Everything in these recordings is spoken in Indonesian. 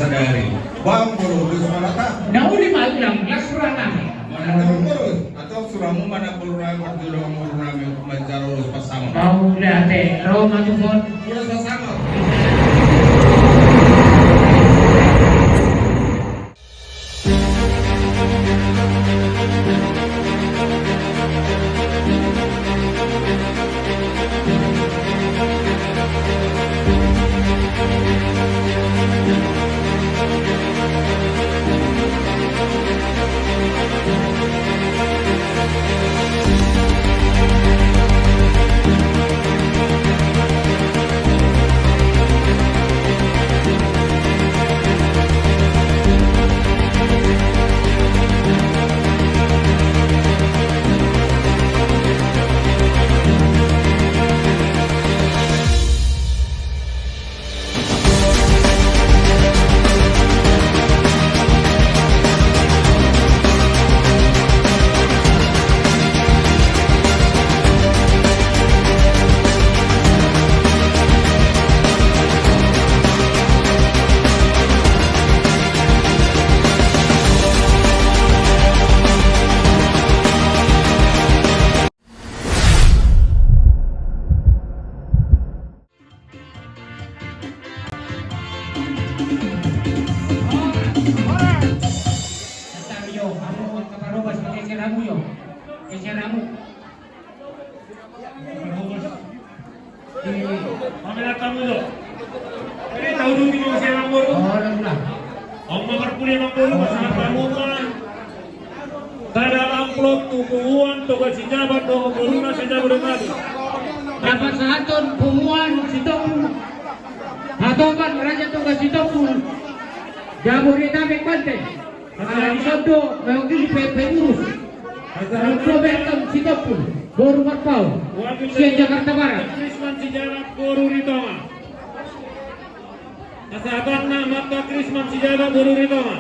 Sadari, bang guru suara Nauli malam lasurana. atau suramu mana puluhan berdua umur nami mencar urus pasang. Kau lihat Roma tu pun. Urus pasang. Pamela kamu lo. Ini tahu dulu mau siapa baru? Om nomor kuliah nomor masalah kamu kan. Kada upload tubuhan toga sijabat toga corona sijabat bermadu. Dapat sahton pumuan sitopul. Hatokan raja toga sitopul. Jabodetabek Bante. Sodo mewakili pengurus. Robertam Sitopul. Boru Marpau. Sian Jakarta Barat. Krisman Sijabat Boru Ritoma. Kesehatan nama Krisman Sijabat Boru Ritoma.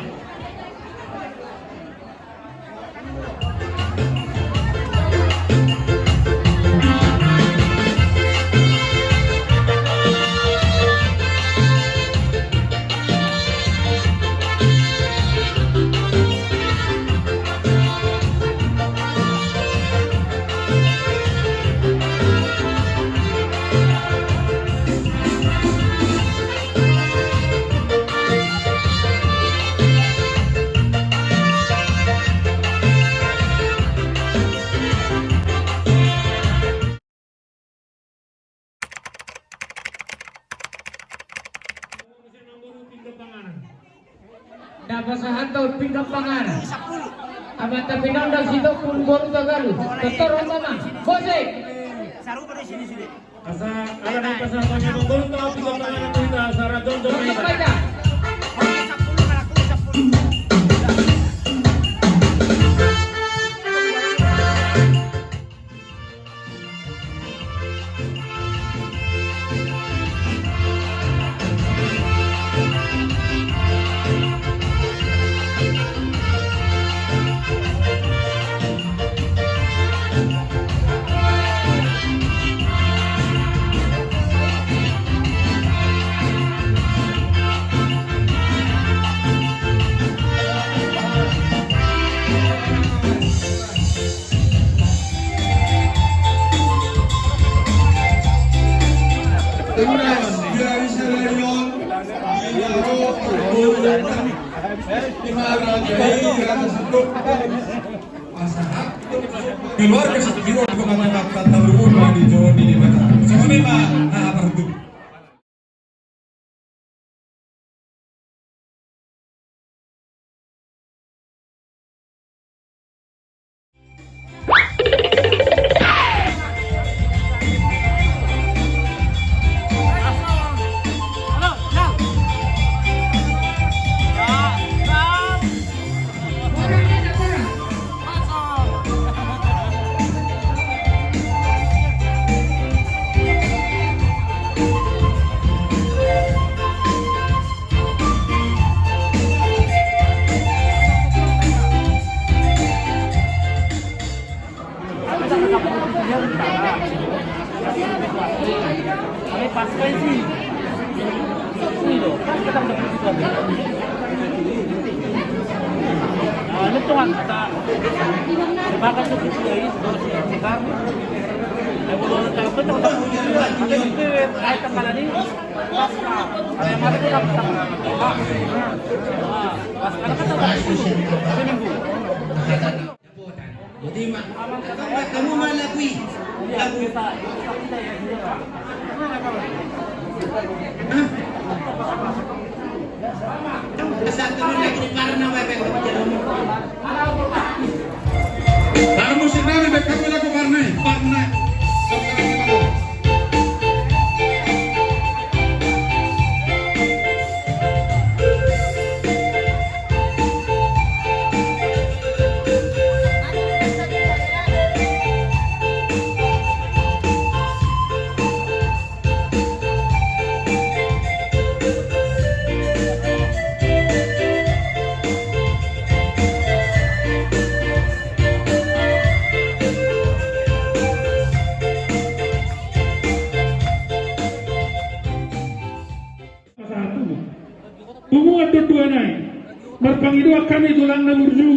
Dapat sahton pindah pangan. Amata pindah Sitopul Boru Tagalu. Dokter Mama. Jose. Asa ada di pasangannya nomor tahu tiga tangan kita Sarah Jondo Baca. Keluarga satu kilo di kota kata berubah di Jawa di mana? Sama memang apa itu? Pasca sih. Lutungan kata bakal begitu guys, sekitar evolusi tersebut untuk ada itu item kali ini ada yang ada dapat pas karena seminggu. Jadi kamu malakui lagu kita Satu turun lagi di karena webek Para musik namin, may kami lagu Parnay. Parnay. Pumuan dua naik. Marpangidua kami tulang na murju.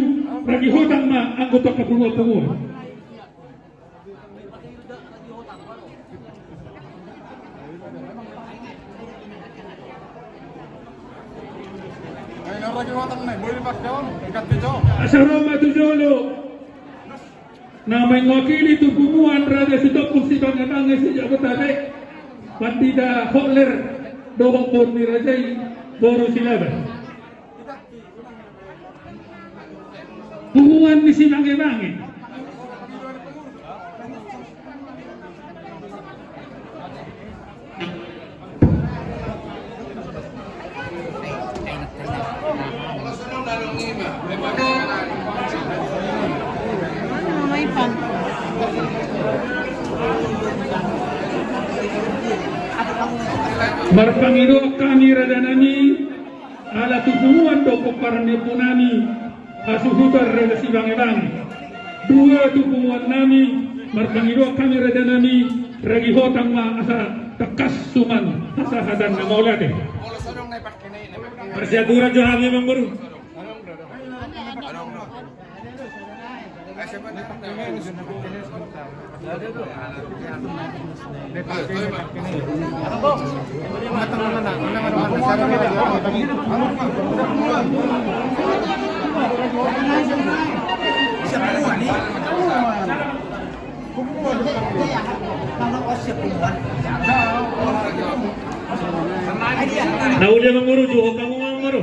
Ragi hutang ma anggota kapungwa-pungwa. Asaroma tujolo. Na may wakili tu pumuan rada sidok musibang anangis sejak betabek. Pandida Hokler dohong pun ni rajai. Boru silaban. Hubungan misi bangi-bangi. Marpangido kami radanani ala tubuhan do koparane punani asuhutar rada si bangi-bangi. Dua tubuhan nami marpangido kami radanani ragi hotang ma asa tekas suman asa hadan na maulade. Persiatura johami manguru. Tahu dia menguru juga kamu menguru.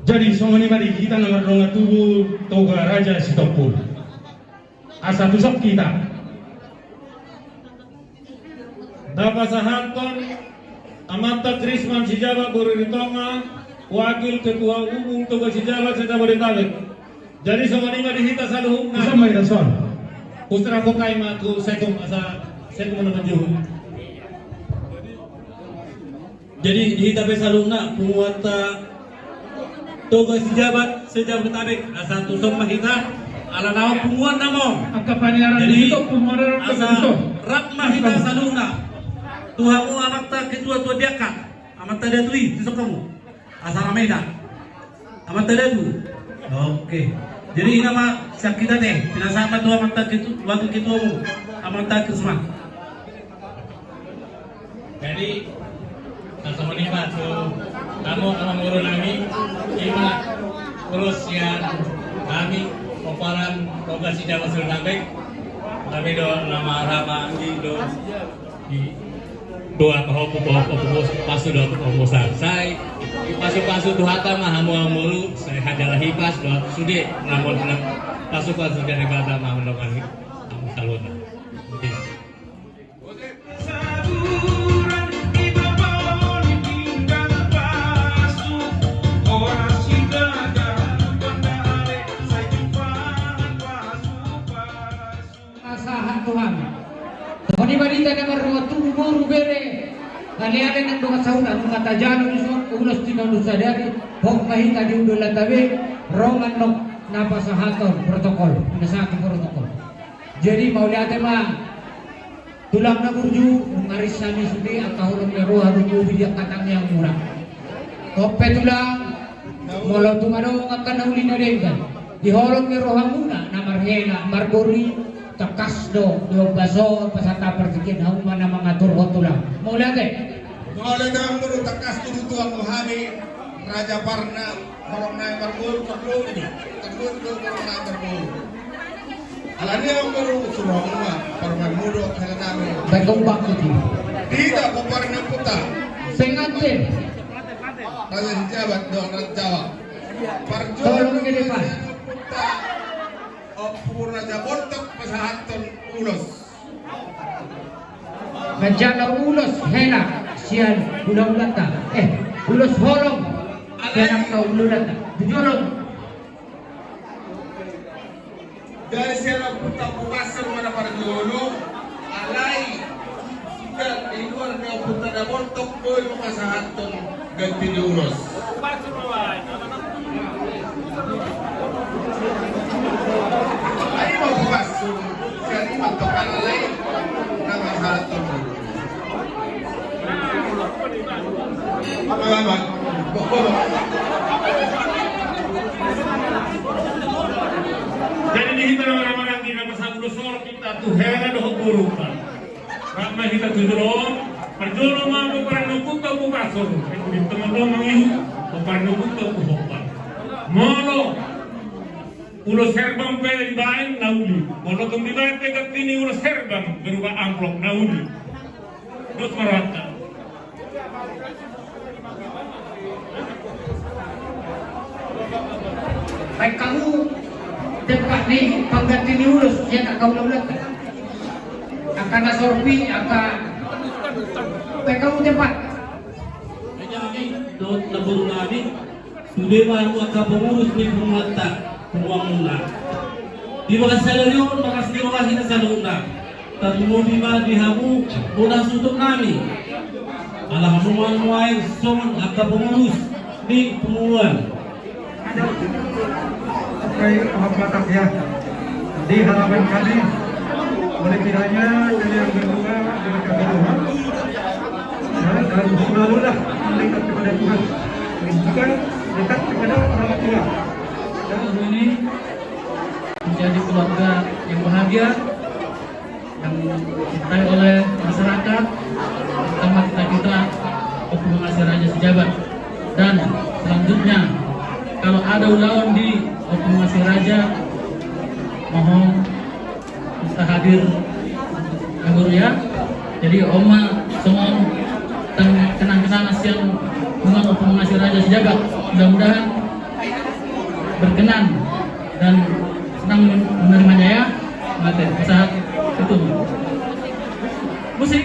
Jadi songoni mari kita nomor ronga tubuh toga raja Sitopul. Asa tusok kita. Dapat sahanton Amanta Krisman Sijaba Guru Ritonga, Wakil Ketua Umum Tugas Sijaba Sedang Bodetabek. Jadi songoni mari kita saluhung na. Sama ida son. Ustra ko kay matu sekum asa sekum na manjuh. Jadi kita saluhung na pumuata Tugas sejak bertabik asa tusok mahita ala nawa pumuan namong Angka paniaran jadi itu pumuaran asa rak mahita saluna tuhamu amata ketua tua diakat amata datui tusok kamu asa rameda amata datu oke jadi ini nama sakita teh pinasama tua amata wakil ketuamu amata kesma Jadi sama nih Pak, kamu sama guru kami, lima urus yang kami koparan Tugas Sijaba Surabaya, Kami do nama Rama Anggi do di doa pahopo pasu do pahopo sai pasu do hata mah hamu saya hadalah hipas do sude namun pasu dari kata mah mendokan kamu saluna. Asahan Tuhan. Tadi balita nomor 2 buru bere. Kali ada yang doa sauna kata jano iso ulas tinandu sadari hok mahita di undulan tabe roman nok napa sahaton protokol nasaki protokol. Jadi mau lihat mah tulang na burju ngarisani sudi atau ulung meru harus bidiak katang yang murah. Kope tulang molo tumado akan ulina dengan di holong meru hamuna namarhela margori tekas do baso pasata pertikin hau mana mengatur hotulang mau lihat Mulai dalam dulu tekas dulu tuang Muhammad Raja Parna orang naik berburu kedua ini kedua itu orang naik berburu. Alani orang baru suruh rumah perman mudo karena berkembang itu tidak peparna puta sengaja Raja Jabat dong Raja Jawa. tolong ke depan Raja Bontok pasahanton ulos. menjaga ulos hela sian ulang-ulata ulos holong kenang kau ululata dijolong Dari siapa puta pupasar mana para dulu alai dan di luar kau puta da Bontok boy pasahanton ganti diulos. Ayo mau pasung, jadi matokan lain nama haton. Apa? Jadi di kita nama-nama yang tidak bersanggup soal kita tuh heran doh burukan. Karena kita tuh dorong, perjolo mau perlu kuta buka sor. Itu teman-teman mengihu, perlu kuta buka. Molo ulos herbang pele bain nauli. Molo tumbi bain pegat ini ulos herbang berupa amplop nauli. Terus merata. baik kamu tempat nih pengganti diurus ya tak kau ulang akan nasorpi akan baik kamu tempat Dot labur nabi sudah baru akan pengurus di pemata pembangunan. Di bagas salarion bagas di bawah kita saluna. Tapi mau bima dihamu udah tutup nami. Alhamdulillah muain son akan pengurus di pemuluan. Batak ya di halaman kami oleh kiranya yang kedua dengan kedua dan selalulah mendekat kepada Tuhan dan juga dekat kepada orang tua dan ini menjadi keluarga yang bahagia yang dicintai oleh masyarakat terutama kita Opu Mengasih Raja Sejabat dan selanjutnya kalau ada ulawan di Opu Mengasih Raja mohon bisa hadir Guru ya. Jadi Oma semua kenang-kenangan siang dengan Opu Mengasih Raja Sejagat mudah-mudahan berkenan dan senang menerimanya ya. Mati saat itu musik